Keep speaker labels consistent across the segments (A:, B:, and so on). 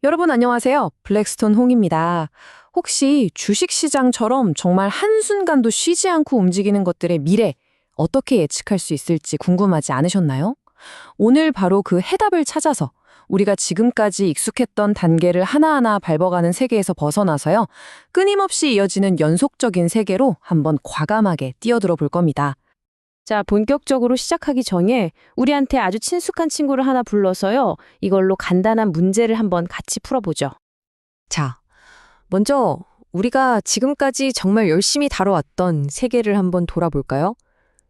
A: 여러분 안녕하세요. 블랙스톤 홍입니다. 혹시 주식시장처럼 정말 한순간도 쉬지 않고 움직이는 것들의 미래 어떻게 예측할 수 있을지 궁금하지 않으셨나요? 오늘 바로 그 해답을 찾아서 우리가 지금까지 익숙했던 단계를 하나하나 밟아가는 세계에서 벗어나서요. 끊임없이 이어지는 연속적인 세계로 한번 과감하게 뛰어들어 볼 겁니다.
B: 자, 본격적으로 시작하기 전에 우리한테 아주 친숙한 친구를 하나 불러서요. 이걸로 간단한 문제를 한번 같이 풀어보죠.
C: 자, 먼저 우리가 지금까지 정말 열심히 다뤄왔던 세계를 한번 돌아볼까요?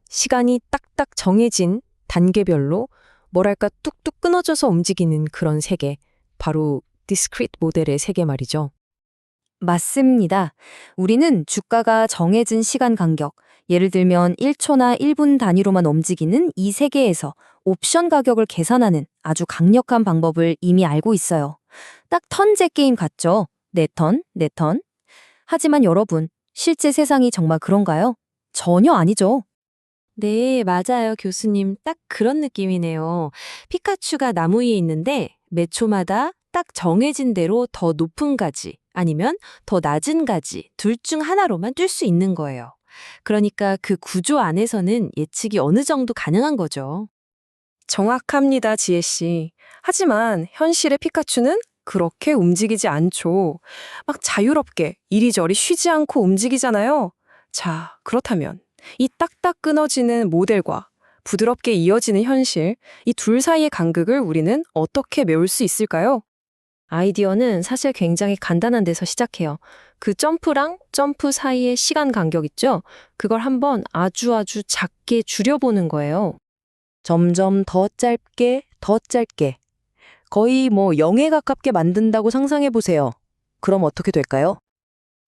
C: 시간이 딱딱 정해진 단계별로 뭐랄까 뚝뚝 끊어져서 움직이는 그런 세계, 바로 디스크리트 모델의 세계 말이죠.
D: 맞습니다. 우리는 주가가 정해진 시간 간격, 예를 들면 1초나 1분 단위로만 움직이는 이 세계에서 옵션 가격을 계산하는 아주 강력한 방법을 이미 알고 있어요. 딱 턴제 게임 같죠? 내 턴, 내 턴. 하지만 여러분, 실제 세상이 정말 그런가요? 전혀 아니죠.
C: 네, 맞아요, 교수님. 딱 그런 느낌이네요. 피카츄가 나무 위에 있는데 매 초마다 딱 정해진 대로 더 높은 가지 아니면 더 낮은 가지 둘 중 하나로만 뛸 수 있는 거예요. 그러니까 그 구조 안에서는 예측이 어느 정도 가능한 거죠.
A: 정확합니다, 지혜 씨. 하지만 현실의 피카츄는 그렇게 움직이지 않죠. 막 자유롭게 이리저리 쉬지 않고 움직이잖아요. 자, 그렇다면 이 딱딱 끊어지는 모델과 부드럽게 이어지는 현실, 이 둘 사이의 간극을 우리는 어떻게 메울 수 있을까요?
C: 아이디어는 사실 굉장히 간단한 데서 시작해요. 그 점프랑 점프 사이의 시간 간격 있죠? 그걸 한번 아주 작게 줄여보는 거예요. 점점 더 짧게, 더 짧게. 거의 뭐 0에 가깝게 만든다고 상상해보세요. 그럼 어떻게 될까요?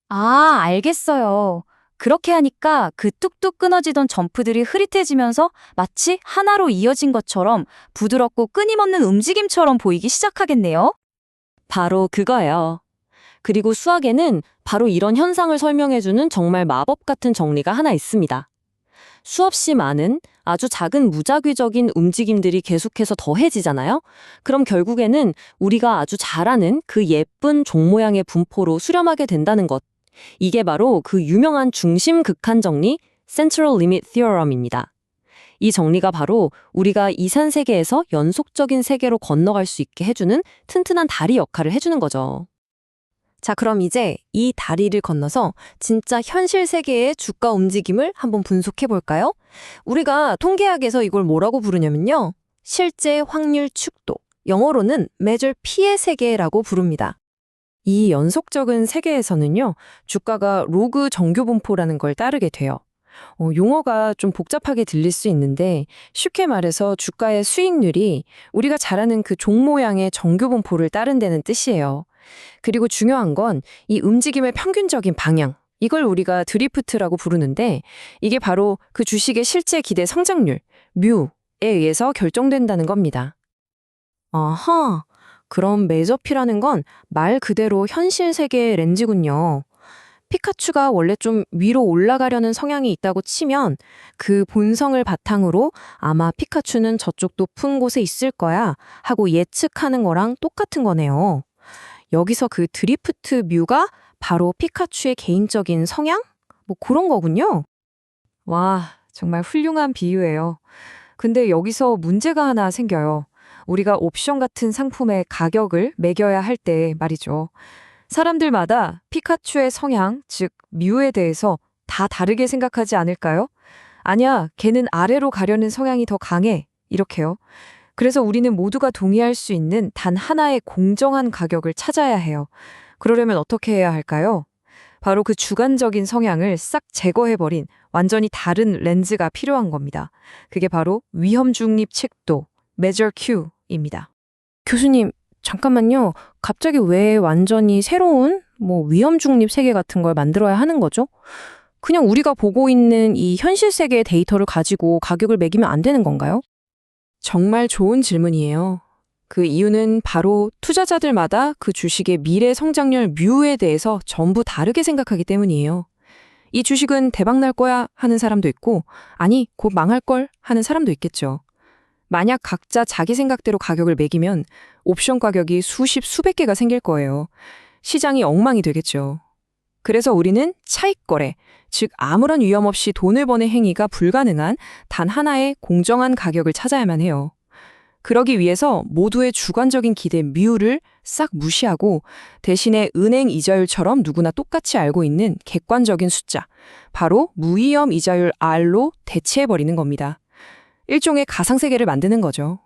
D: 아, 알겠어요. 그렇게 하니까 그 뚝뚝 끊어지던 점프들이 흐릿해지면서 마치 하나로 이어진 것처럼 부드럽고 끊임없는 움직임처럼 보이기 시작하겠네요.
C: 바로 그거예요. 그리고 수학에는 바로 이런 현상을 설명해주는 정말 마법 같은 정리가 하나 있습니다. 수없이 많은 아주 작은 무작위적인 움직임들이 계속해서 더해지잖아요? 그럼 결국에는 우리가 아주 잘 아는 그 예쁜 종 모양의 분포로 수렴하게 된다는 것. 이게 바로 그 유명한 중심 극한 정리, Central Limit Theorem입니다. 이 정리가 바로 우리가 이산 세계에서 연속적인 세계로 건너갈 수 있게 해주는 튼튼한 다리 역할을 해주는 거죠. 자, 그럼 이제 이 다리를 건너서 진짜 현실 세계의 주가 움직임을 한번 분석해 볼까요? 우리가 통계학에서 이걸 뭐라고 부르냐면요. 실제 확률 축도, 영어로는 Measure P의 세계라고 부릅니다. 이 연속적인 세계에서는요, 주가가 로그 정교분포라는 걸 따르게 돼요. 용어가 좀 복잡하게 들릴 수 있는데 쉽게 말해서 주가의 수익률이 우리가 잘 아는 그 종 모양의 정교분포를 따른다는 뜻이에요. 그리고 중요한 건 이 움직임의 평균적인 방향, 이걸 우리가 드리프트라고 부르는데 이게 바로 그 주식의 실제 기대 성장률, 뮤에 의해서 결정된다는 겁니다. 아하, 그럼 메저피라는 건 말 그대로 현실 세계의 렌즈군요. 피카츄가 원래 좀 위로 올라가려는 성향이 있다고 치면 그 본성을 바탕으로 아마 피카츄는 저쪽 높은 곳에 있을 거야 하고 예측하는 거랑 똑같은 거네요. 여기서 그 드리프트 뮤가 바로 피카츄의 개인적인 성향? 뭐 그런 거군요. 와, 정말 훌륭한 비유예요. 근데 여기서 문제가 하나 생겨요. 우리가 옵션 같은 상품의 가격을 매겨야 할 때 말이죠. 사람들마다 피카츄의 성향, 즉 뮤에 대해서 다 다르게 생각하지 않을까요? 아니야, 걔는 아래로 가려는 성향이 더 강해. 이렇게요. 그래서 우리는 모두가 동의할 수 있는 단 하나의 공정한 가격을 찾아야 해요. 그러려면 어떻게 해야 할까요? 바로 그 주관적인 성향을 싹 제거해버린 완전히 다른 렌즈가 필요한 겁니다. 그게 바로 위험 중립 칙도, Measure Q입니다. 교수님, 잠깐만요. 갑자기 왜 완전히 새로운 위험 중립 세계 같은 걸 만들어야 하는 거죠? 그냥 우리가 보고 있는 이 현실 세계의 데이터를 가지고 가격을 매기면 안 되는 건가요? 정말 좋은 질문이에요. 그 이유는 바로 투자자들마다 그 주식의 미래 성장률 뮤에 대해서 전부 다르게 생각하기 때문이에요. 이 주식은 대박 날 거야 하는 사람도 있고, 아니, 곧 망할 걸 하는 사람도 있겠죠.
A: 만약 각자 자기 생각대로 가격을 매기면 옵션 가격이 수십, 수백 개가 생길 거예요. 시장이 엉망이 되겠죠. 그래서 우리는 차익거래, 즉 아무런 위험 없이 돈을 버는 행위가 불가능한 단 하나의 공정한 가격을 찾아야만 해요. 그러기 위해서 모두의 주관적인 기대 뮤를 싹 무시하고 대신에 은행 이자율처럼 누구나 똑같이 알고 있는 객관적인 숫자, 바로 무위험 이자율 R로 대체해버리는 겁니다. 일종의 가상세계를 만드는 거죠.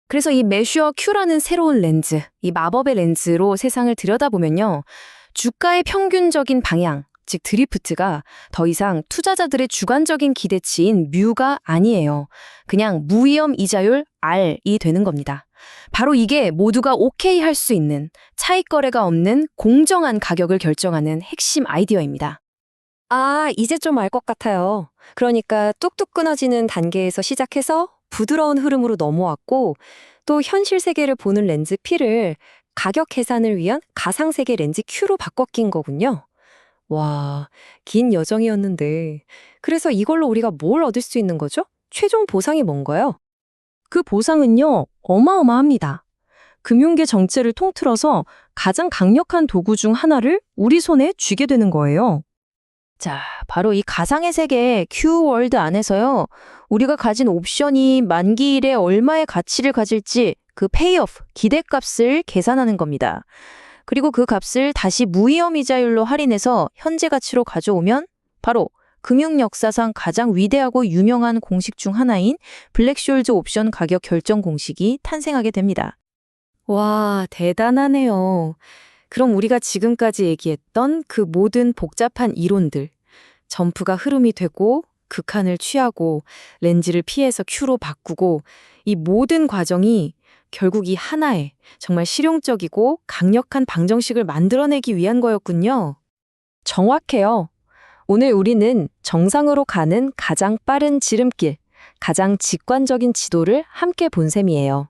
B: 그래서 이 메슈어 Q라는 새로운 렌즈, 이 마법의 렌즈로 세상을 들여다보면요. 주가의 평균적인 방향, 즉 드리프트가 더 이상 투자자들의 주관적인 기대치인 뮤가 아니에요. 그냥 무위험 이자율 R이 되는 겁니다. 바로 이게 모두가 오케이 할 수 있는 차익 거래가 없는 공정한 가격을 결정하는 핵심 아이디어입니다.
D: 아, 이제 좀 알 것 같아요. 그러니까 뚝뚝 끊어지는 단계에서 시작해서 부드러운 흐름으로 넘어왔고 또 현실 세계를 보는 렌즈 P를 가격 계산을 위한 가상세계 렌즈 Q로 바꿔 낀 거군요. 와, 긴 여정이었는데 그래서 이걸로 우리가 뭘 얻을 수 있는 거죠? 최종 보상이 뭔가요?
B: 그 보상은요, 어마어마합니다. 금융계 정체를 통틀어서 가장 강력한 도구 중 하나를 우리 손에 쥐게 되는 거예요. 자, 바로 이 가상의 세계 Q월드 안에서요. 우리가 가진 옵션이 만기일에 얼마의 가치를 가질지 그 페이오프, 기대값을 계산하는 겁니다. 그리고 그 값을 다시 무위험 이자율로 할인해서 현재 가치로 가져오면 바로 금융 역사상 가장 위대하고 유명한 공식 중 하나인 블랙숄즈 옵션 가격 결정 공식이 탄생하게 됩니다. 와, 대단하네요. 그럼 우리가 지금까지 얘기했던 그 모든 복잡한 이론들, 점프가 흐름이 되고 극한을 취하고 렌즈를 피해서 Q로 바꾸고 이 모든 과정이 결국 이 하나의 정말 실용적이고 강력한 방정식을 만들어내기 위한 거였군요.
C: 정확해요. 오늘 우리는 정상으로 가는 가장 빠른 지름길, 가장 직관적인 지도를 함께 본 셈이에요.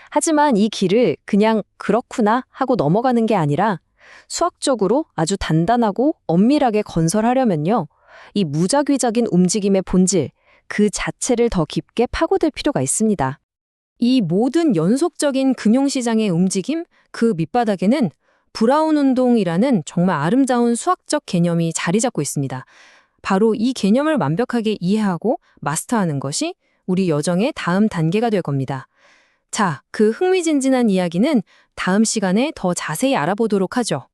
C: 하지만 이 길을 그냥 그렇구나 하고 넘어가는 게 아니라 수학적으로 아주 단단하고 엄밀하게 건설하려면요. 이 무작위적인 움직임의 본질, 그 자체를 더 깊게 파고들 필요가 있습니다.
A: 이 모든 연속적인 금융시장의 움직임, 그 밑바닥에는 브라운 운동이라는 정말 아름다운 수학적 개념이 자리 잡고 있습니다. 바로 이 개념을 완벽하게 이해하고 마스터하는 것이 우리 여정의 다음 단계가 될 겁니다. 자, 그 흥미진진한 이야기는 다음 시간에 더 자세히 알아보도록 하죠.